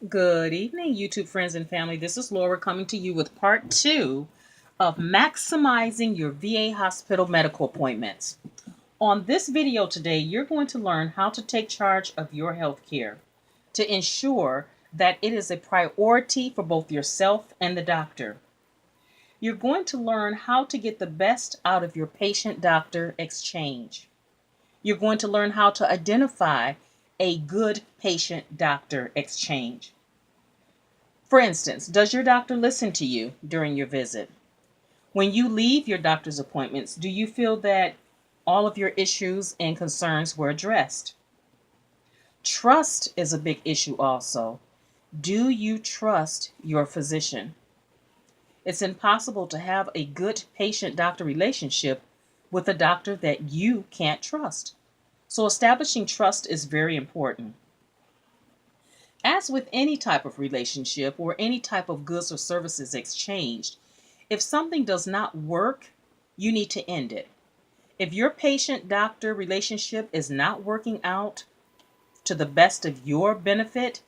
Good evening, YouTube friends and family. This is Laura coming to you with part two of maximizing your VA hospital medical appointments. On this video today, you're going to learn how to take charge of your health care to ensure that it is a priority for both yourself and the doctor. You're going to learn how to get the best out of your patient-doctor exchange. You're going to learn how to identify a good patient-doctor exchange. For instance, does your doctor listen to you during your visit? When you leave your doctor's appointments, do you feel that all of your issues and concerns were addressed? Trust is a big issue also. Do you trust your physician? It's impossible to have a good patient-doctor relationship with a doctor that you can't trust. So establishing trust is very important. As with any type of relationship or any type of goods or services exchanged, if something does not work, you need to end it. If your patient-doctor relationship is not working out to the best of your benefit,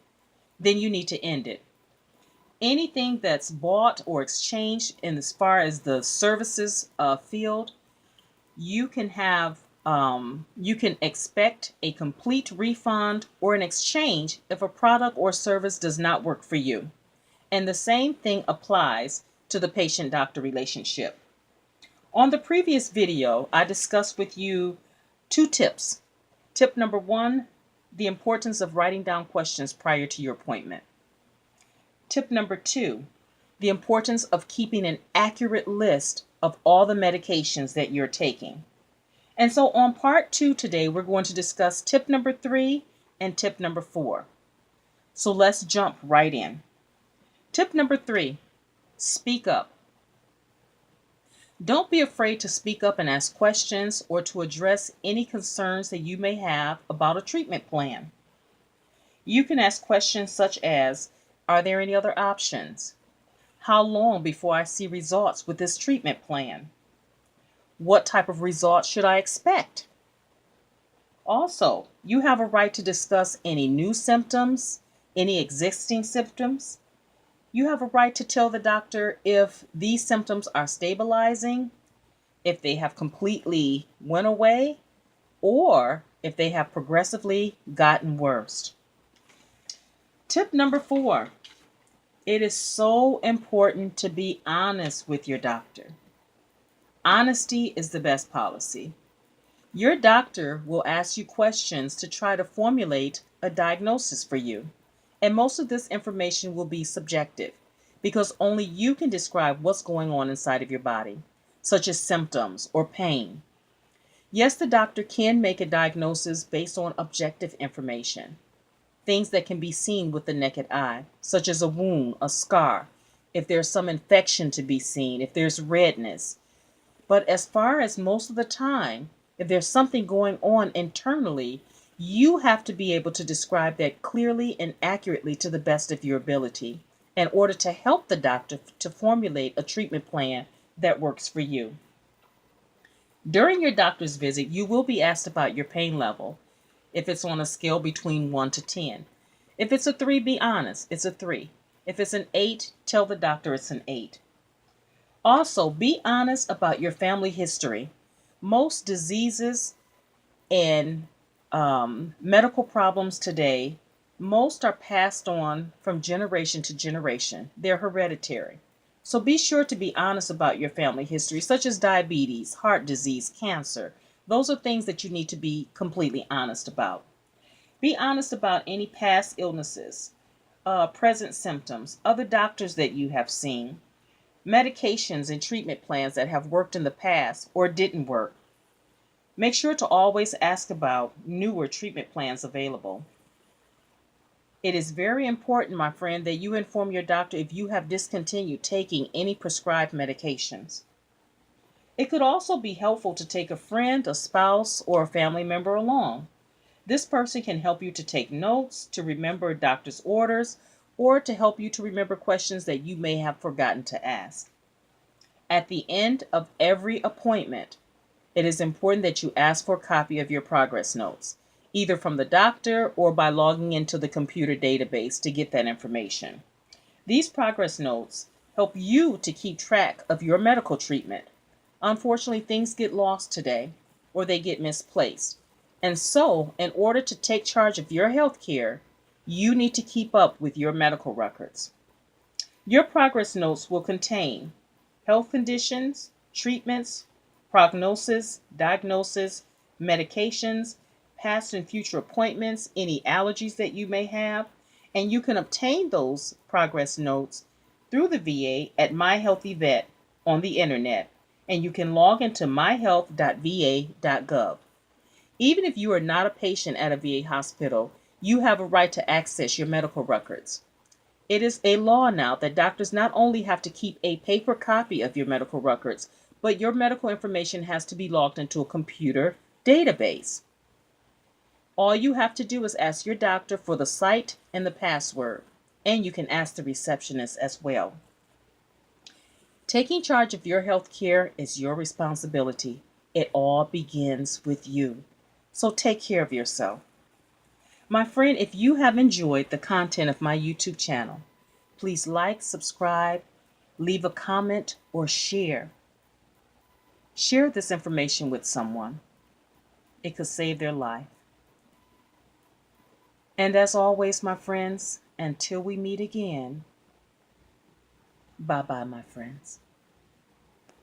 then you need to end it. Anything that's bought or exchanged in as far as the services field, you can expect a complete refund or an exchange if a product or service does not work for you. And the same thing applies to the patient-doctor relationship. On the previous video, I discussed with you two tips. Tip number one, the importance of writing down questions prior to your appointment. Tip number two, the importance of keeping an accurate list of all the medications that you're taking. And so on part two today, we're going to discuss tip number three and tip number four. So let's jump right in. Tip number three, speak up. Don't be afraid to speak up and ask questions or to address any concerns that you may have about a treatment plan. You can ask questions such as, are there any other options? How long before I see results with this treatment plan? What type of results should I expect? Also, you have a right to discuss any new symptoms, any existing symptoms. You have a right to tell the doctor if these symptoms are stabilizing, if they have completely went away, or if they have progressively gotten worse. Tip number four, it is so important to be honest with your doctor. Honesty is the best policy. Your doctor will ask you questions to try to formulate a diagnosis for you. And most of this information will be subjective because only you can describe what's going on inside of your body, such as symptoms or pain. Yes, the doctor can make a diagnosis based on objective information, things that can be seen with the naked eye, such as a wound, a scar, if there's some infection to be seen, if there's redness. But as far as most of the time, if there's something going on internally, you have to be able to describe that clearly and accurately to the best of your ability in order to help the doctor to formulate a treatment plan that works for you. During your doctor's visit, you will be asked about your pain level, if it's on a scale between 1 to 10. If it's a 3, be honest, it's a 3. If it's an 8, tell the doctor it's an 8. Also, be honest about your family history. Most diseases and medical problems today, most are passed on from generation to generation. They're hereditary. So be sure to be honest about your family history, such as diabetes, heart disease, cancer. Those are things that you need to be completely honest about. Be honest about any past illnesses, present symptoms, other doctors that you have seen, medications and treatment plans that have worked in the past or didn't work. Make sure to always ask about newer treatment plans available. It is very important, my friend, that you inform your doctor if you have discontinued taking any prescribed medications. It could also be helpful to take a friend, a spouse, or a family member along. This person can help you to take notes, to remember doctor's orders, or to help you to remember questions that you may have forgotten to ask. At the end of every appointment, it is important that you ask for a copy of your progress notes. either from the doctor or by logging into the computer database to get that information. These progress notes help you to keep track of your medical treatment. Unfortunately, things get lost today or they get misplaced. And so, in order to take charge of your health care, you need to keep up with your medical records. Your progress notes will contain health conditions, treatments, prognosis, diagnosis, medications, past and future appointments, any allergies that you may have, and you can obtain those progress notes through the VA at My Healthy Vet on the internet, and you can log into myhealth.va.gov. Even if you are not a patient at a VA hospital, you have a right to access your medical records. It is a law now that doctors not only have to keep a paper copy of your medical records, but your medical information has to be logged into a computer database. All you have to do is ask your doctor for the site and the password, and you can ask the receptionist as well. Taking charge of your health care is your responsibility. It all begins with you. So take care of yourself. My friend, if you have enjoyed the content of my YouTube channel, please like, subscribe, leave a comment, or share. Share this information with someone. It could save their life. And as always, my friends, until we meet again, bye-bye, my friends.